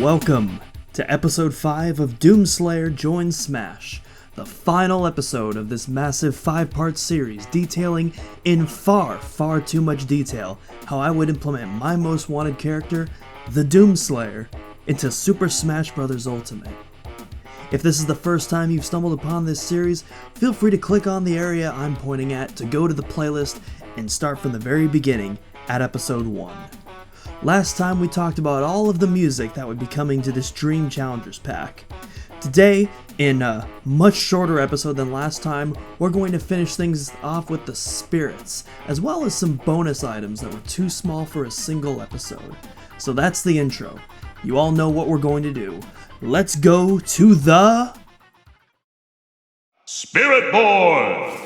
Welcome to episode 5 of Doomslayer Joins Smash, the final episode of this massive 5-part series detailing in far too much detail how I would implement my most wanted character, the Doomslayer, into Super Smash Bros. Ultimate. If this is the first time you've stumbled upon this series, feel free to click on the area I'm pointing at to go to the playlist and start from the very beginning at episode 1. Last time we talked about all of the music that would be coming to this Dream Challengers pack. Today, in a much shorter episode than last time, we're going to finish things off with the spirits, as well as some bonus items that were too small for a single episode. So that's the intro. You all know what we're going to do. Let's go to the... Spirit Board!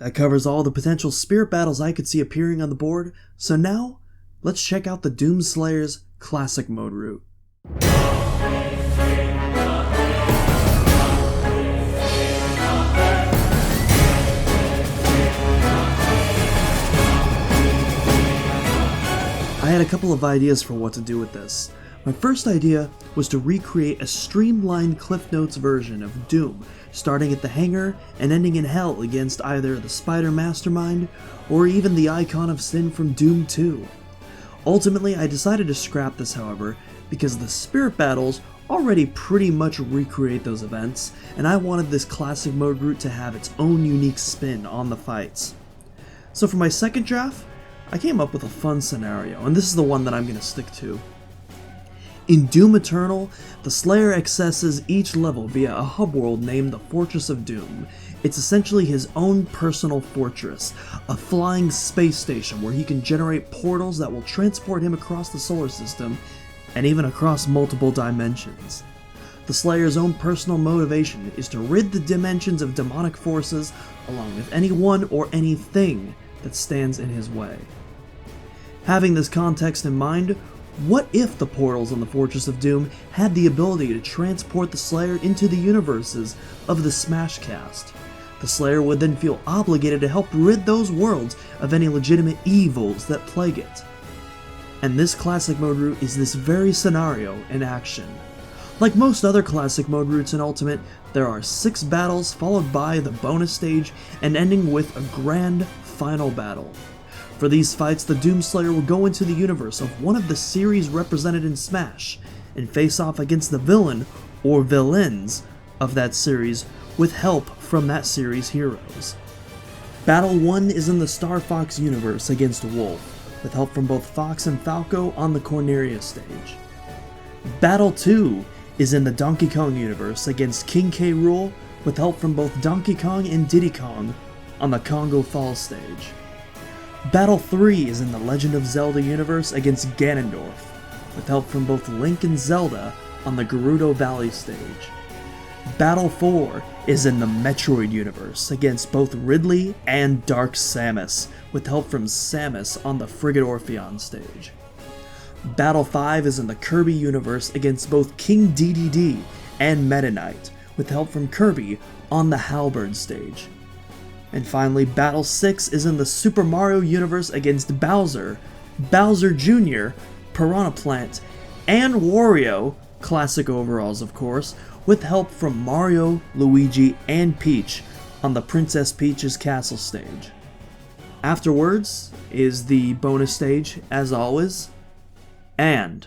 That covers all the potential spirit battles I could see appearing on the board, so now, let's check out the Doomslayer's Classic Mode route. I had a couple of ideas for what to do with this. My first idea was to recreate a streamlined Cliff Notes version of Doom, starting at the hangar and ending in hell against either the Spider Mastermind or even the Icon of Sin from Doom 2. Ultimately, I decided to scrap this, however, because the spirit battles already pretty much recreate those events, and I wanted this classic mode route to have its own unique spin on the fights. So for my second draft, I came up with a fun scenario, and this is the one that I'm going to stick to. In Doom Eternal, the Slayer accesses each level via a hub world named the Fortress of Doom. It's essentially his own personal fortress, a flying space station where he can generate portals that will transport him across the solar system, and even across multiple dimensions. The Slayer's own personal motivation is to rid the dimensions of demonic forces, along with anyone or anything that stands in his way. Having this context in mind, what if the portals on the Fortress of Doom had the ability to transport the Slayer into the universes of the Smashcast? The Slayer would then feel obligated to help rid those worlds of any legitimate evils that plague it. And this classic mode route is this very scenario in action. Like most other classic mode routes in Ultimate, there are 6 battles followed by the bonus stage and ending with a grand final battle. For these fights, the Doomslayer will go into the universe of one of the series represented in Smash, and face off against the villain, or villains, of that series, with help from that series' heroes. Battle 1 is in the Star Fox universe against Wolf, with help from both Fox and Falco on the Corneria stage. Battle 2 is in the Donkey Kong universe against King K. Rool, with help from both Donkey Kong and Diddy Kong on the Congo Falls stage. Battle 3 is in the Legend of Zelda universe against Ganondorf, with help from both Link and Zelda on the Gerudo Valley stage. Battle 4 is in the Metroid universe against both Ridley and Dark Samus, with help from Samus on the Frigate Orpheon stage. Battle 5 is in the Kirby universe against both King DDD and Meta Knight, with help from Kirby on the Halberd stage. And finally, Battle 6 is in the Super Mario universe against Bowser, Bowser Jr., Piranha Plant, and Wario, classic overalls of course, with help from Mario, Luigi, and Peach on the Princess Peach's Castle stage. Afterwards is the bonus stage, as always, and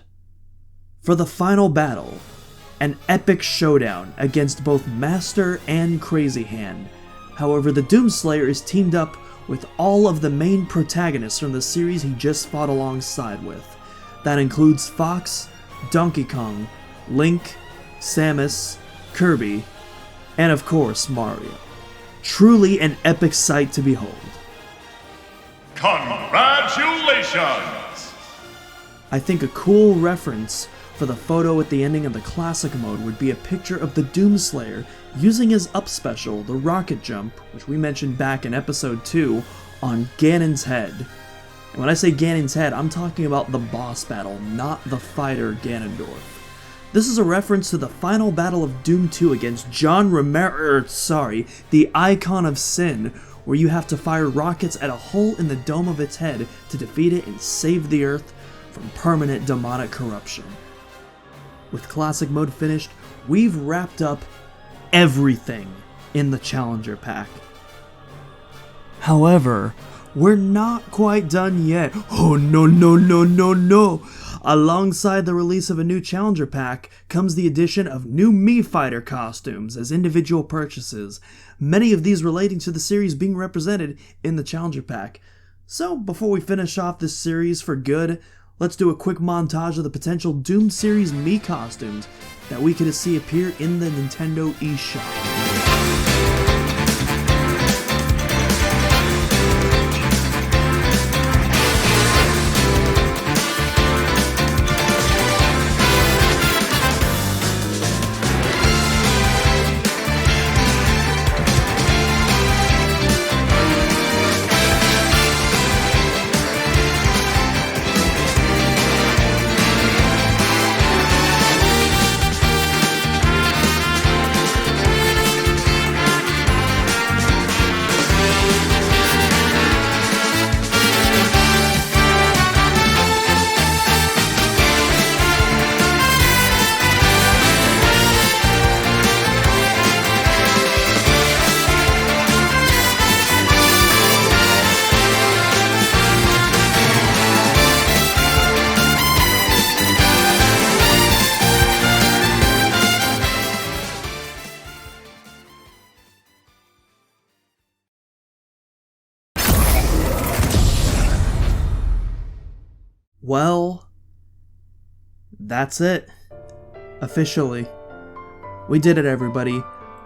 for the final battle, an epic showdown against both Master and Crazy Hand. However, the Doomslayer is teamed up with all of the main protagonists from the series he just fought alongside with. That includes Fox, Donkey Kong, Link, Samus, Kirby, and of course Mario. Truly an epic sight to behold. Congratulations! I think a cool reference for the photo at the ending of the classic mode would be a picture of the Doomslayer using his up special, the rocket jump, which we mentioned back in episode 2, on Ganon's head. And when I say Ganon's head, I'm talking about the boss battle, not the fighter Ganondorf. This is a reference to the final battle of Doom 2 against the Icon of Sin, where you have to fire rockets at a hole in the dome of its head to defeat it and save the Earth from permanent demonic corruption. With classic mode finished, we've wrapped up everything in the Challenger Pack. However, we're not quite done yet. Oh no. Alongside the release of a new Challenger Pack comes the addition of new Mii Fighter costumes as individual purchases, many of these relating to the series being represented in the Challenger Pack. So before we finish off this series for good, let's do a quick montage of the potential Doom series Mii costumes that we could see appear in the Nintendo eShop. Well, that's it. Officially. We did it, everybody.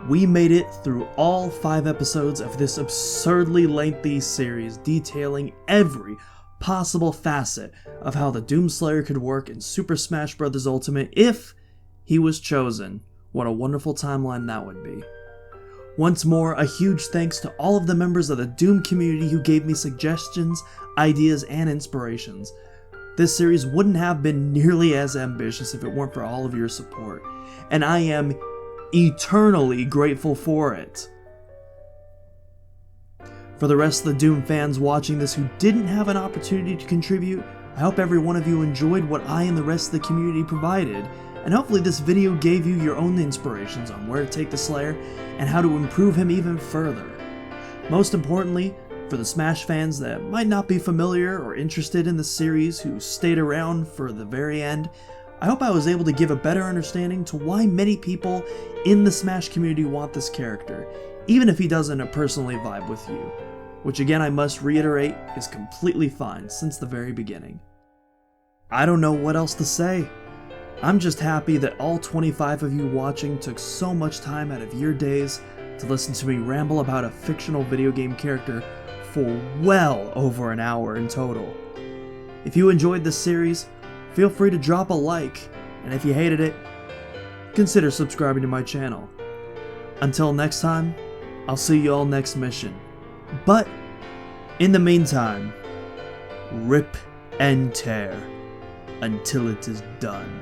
We made it through all 5 episodes of this absurdly lengthy series detailing every possible facet of how the Doomslayer could work in Super Smash Bros. Ultimate if he was chosen. What a wonderful timeline that would be. Once more, a huge thanks to all of the members of the Doom community who gave me suggestions, ideas, and inspirations. This series wouldn't have been nearly as ambitious if it weren't for all of your support, and I am eternally grateful for it. For the rest of the Doom fans watching this who didn't have an opportunity to contribute, I hope every one of you enjoyed what I and the rest of the community provided, and hopefully this video gave you your own inspirations on where to take the Slayer and how to improve him even further. Most importantly, for the Smash fans that might not be familiar or interested in the series who stayed around for the very end, I hope I was able to give a better understanding to why many people in the Smash community want this character, even if he doesn't personally vibe with you, which again I must reiterate is completely fine since the very beginning. I don't know what else to say. I'm just happy that all 25 of you watching took so much time out of your days to listen to me ramble about a fictional video game character for well over an hour in total. If you enjoyed this series, feel free to drop a like, and if you hated it, consider subscribing to my channel. Until next time, I'll see you all next mission. But, in the meantime, rip and tear until it is done.